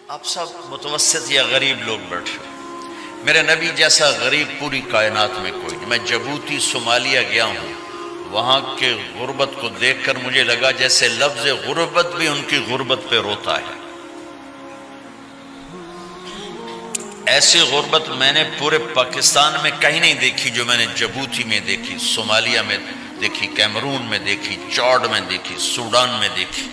آپ سب متوسط یا غریب لوگ بیٹھے ہو. میرے نبی جیسا غریب پوری کائنات میں کوئی نہیں. میں جبوتی صومالیہ گیا ہوں، وہاں کے غربت کو دیکھ کر مجھے لگا جیسے لفظ غربت بھی ان کی غربت پہ روتا ہے. ایسی غربت میں نے پورے پاکستان میں کہیں نہیں دیکھی جو میں نے جبوتی میں دیکھی، صومالیہ میں دیکھی، کیمرون میں دیکھی، چاڈ میں دیکھی، سوڈان میں دیکھی.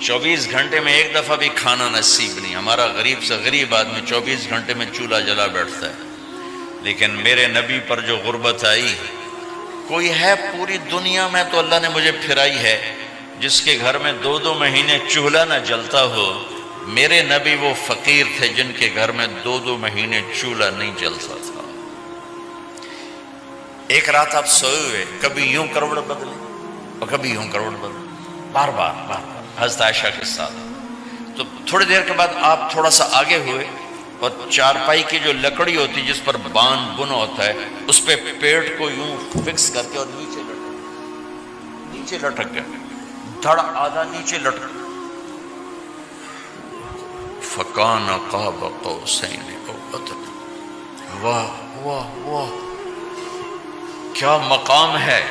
24 گھنٹے میں ایک دفعہ بھی کھانا نصیب نہیں. ہمارا غریب سے غریب آدمی 24 گھنٹے میں چولہا جلا بیٹھتا ہے. لیکن میرے نبی پر جو غربت آئی، کوئی ہے پوری دنیا میں تو اللہ نے مجھے پھرائی ہے جس کے گھر میں 2 مہینے چولہا نہ جلتا ہو. میرے نبی وہ فقیر تھے جن کے گھر میں 2 مہینے چولہا نہیں جلتا تھا. ایک رات آپ سوئے ہوئے، کبھی یوں کروڑ بدلے اور کبھی یوں کروڑ بدلے، بار بار حضرت عائشہ کے ساتھ. تو تھوڑی دیر کے بعد آپ تھوڑا سا آگے ہوئے اور چارپائی کی جو لکڑی ہوتی جس پر باندھ بنا ہوتا ہے اس پہ پیٹ کو یوں فکس کر کے اور نیچے لٹک گئے، دھڑ آدھا نیچے لٹک. فکان قاب قوسین او ادنی. واہ واہ واہ، کیا مقام ہے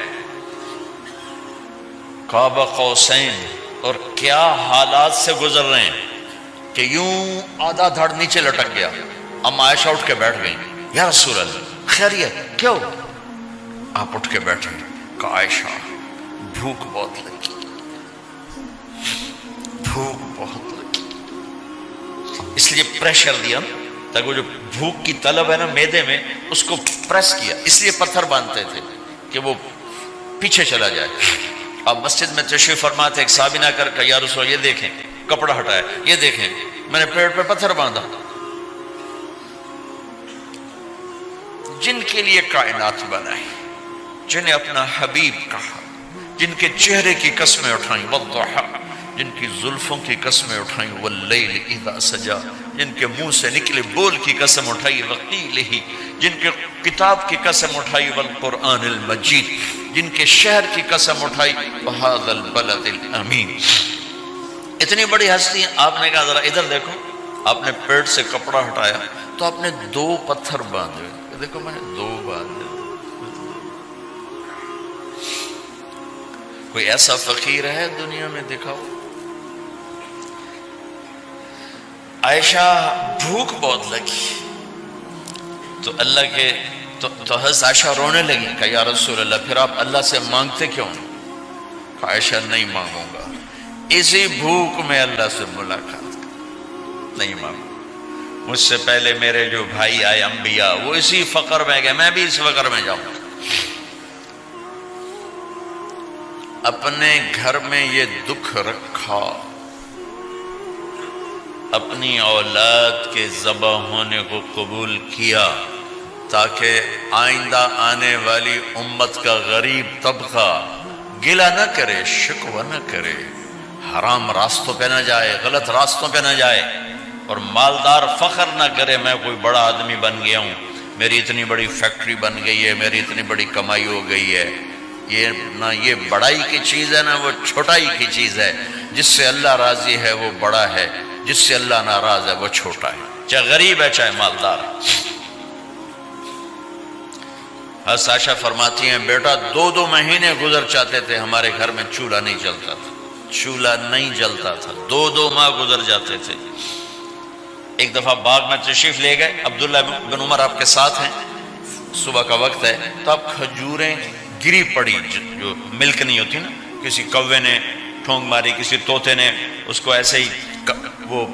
قاب قوسین، اور کیا حالات سے گزر رہے ہیں کہ یوں آدھا دھڑ نیچے لٹک گیا. ام عائشہ اٹھ کے بیٹھ گئیں، یا رسول اللہ خیریت کیوں؟ آپ اٹھ کے بیٹھے. کہ عائشہ بھوک بہت لگی، بھوک بہت لگی، اس لیے پریشر دیا تاکہ وہ جو بھوک کی طلب ہے نا میدے میں اس کو پریس کیا. اس لیے پتھر باندھتے تھے کہ وہ پیچھے چلا جائے. اب مسجد میں تشریف فرما تھے، ایک صحابی نہ کر کہ یا رسول یہ دیکھیں کپڑا ہٹایا، یہ دیکھیں میں نے پیٹ پہ پتھر باندھا. جن کے لیے کائنات بنائی، جنہیں اپنا حبیب کہا، جن کے چہرے کی قسمیں اٹھائیں والضحی، جن کی زلفوں کی قسمیں اٹھائیں واللیل اذا سجا، جن کے منہ سے نکلے بول کی قسم اٹھائی وقیلہ، جن کے کتاب کی قسم اٹھائی والقرآن المجید، جن کے شہر کی قسم اٹھائی وہذا البلد الامین. اتنی بڑی ہستی ہیں. آپ نے کہا ذرا ادھر دیکھو. آپ نے پیٹ سے کپڑا ہٹایا تو آپ نے 2 پتھر باندھے. دیکھو میں نے 2 باندھے. کوئی ایسا فقیر ہے دنیا میں؟ دکھاؤ. عائشہ بھوک بہت لگی تو اللہ کے تو حضرت عائشہ رونے لگی کہ یا رسول اللہ پھر آپ اللہ سے مانگتے کیوں؟ کہ عائشہ نہیں مانگوں گا، اسی بھوک میں اللہ سے ملاقات نہیں مانگوں. مجھ سے پہلے میرے جو بھائی آئے انبیاء وہ اسی فقر میں گئے، میں بھی اس فقر میں جاؤں گا. اپنے گھر میں یہ دکھ رکھا، اپنی اولاد کے ذبح ہونے کو قبول کیا تاکہ آئندہ آنے والی امت کا غریب طبقہ گلہ نہ کرے، شکوہ نہ کرے، حرام راستوں پہ نہ جائے، غلط راستوں پہ نہ جائے، اور مالدار فخر نہ کرے میں کوئی بڑا آدمی بن گیا ہوں، میری اتنی بڑی فیکٹری بن گئی ہے، میری اتنی بڑی کمائی ہو گئی ہے. یہ نہ یہ بڑائی کی چیز ہے نہ وہ چھوٹائی کی چیز ہے. جس سے اللہ راضی ہے وہ بڑا ہے، جس سے اللہ ناراض ہے وہ چھوٹا ہے، چاہے غریب ہے چاہے مالدار ہے. حضرت عائشہ فرماتی ہیں بیٹا 2 مہینے گزر جاتے تھے ہمارے گھر میں چولہا نہیں جلتا تھا، چولہا نہیں جلتا تھا، 2 ماہ گزر جاتے تھے. ایک دفعہ باغ میں تشریف لے گئے، عبداللہ بن عمر آپ کے ساتھ ہیں، صبح کا وقت ہے تو اب کھجوریں گری پڑی جو ملک نہیں ہوتی نا، کسی کوے نے ٹھونگ ماری، کسی طوطے نے اس کو ایسے ہی وہ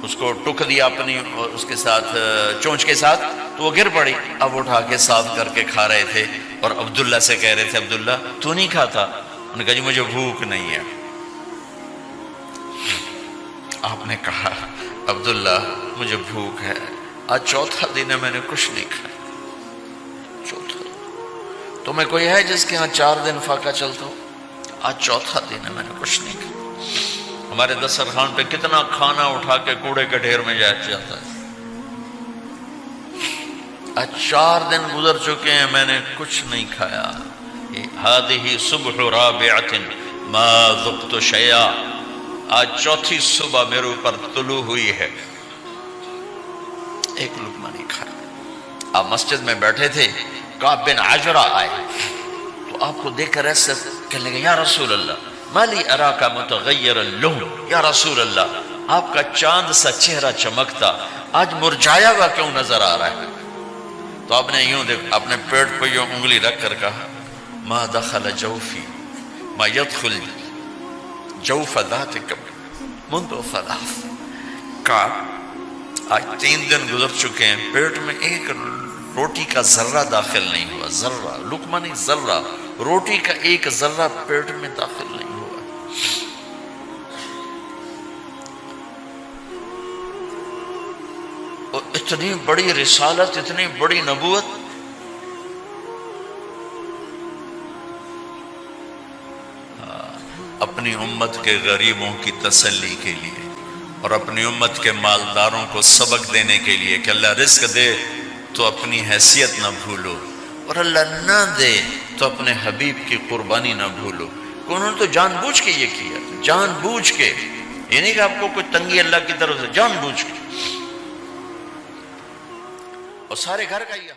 اس کو ٹک دیا اپنی اس کے ساتھ چونچ کے ساتھ تو وہ گر پڑی. اب اٹھا کے صاف کر کے کھا رہے تھے اور عبداللہ سے کہہ رہے تھے عبداللہ تو نہیں کھاتا؟ انہوں نے کہا جی مجھے بھوک نہیں ہے. آپ نے کہا عبداللہ مجھے بھوک ہے، آج 4تھا دن ہے میں نے کچھ نہیں کھایا. 4تھا تمہیں کوئی ہے جس کے ہاں 4 دن فاقہ چلتا ہو؟ آج 4تھا دن ہے میں نے کچھ نہیں کھایا. ہمارے دسترخوان پہ کتنا کھانا اٹھا کے کوڑے کے ڈھیر میں جاتا ہے. آج 4 دن گزر چکے ہیں میں نے کچھ نہیں کھایا. هذه صبح رابعة ما ذقت شيئا. آج چوتھی صبح میرے اوپر طلوع ہوئی ہے، ایک لقمہ نہیں کھایا۔ آپ مسجد میں بیٹھے تھے، کعب بن عجرہ آئے تو آپ کو دیکھ کر ایسے کہنے لگے یا رسول اللہ مالی اراکا متغیر اللون، یا رسول اللہ آپ کا چاند سا چہرہ چمکتا آج مرجھایا ہوا کیوں نظر آ رہا ہے؟ تو آپ نے یوں دیکھ اپنے پیٹ پہ یوں انگلی رکھ کر کہا ما دخل جوفی ما يدخل جوف ذاتک منذ ثلاث، کعب آج 3 دن گزر چکے ہیں، پیٹ میں ایک روٹی کا ذرہ داخل نہیں ہوا، ذرہ، لقمہ نہیں ذرہ، روٹی کا ایک ذرہ پیٹ میں داخل نہیں ہوا۔ اور اتنی بڑی رسالت، اتنی بڑی نبوت، اپنی امت کے غریبوں کی تسلی کے لیے اور اپنی امت کے مالداروں کو سبق دینے کے لیے کہ اللہ رزق دے تو اپنی حیثیت نہ بھولو، اور اللہ نہ دے تو اپنے حبیب کی قربانی نہ بھولو۔ انہوں نے تو جان بوجھ کے یہ کیا، جان بوجھ کے، یہ نہیں کہ آپ کو کوئی تنگی اللہ کی طرف سے، جان بوجھ کے، اور سارے گھر کا یہ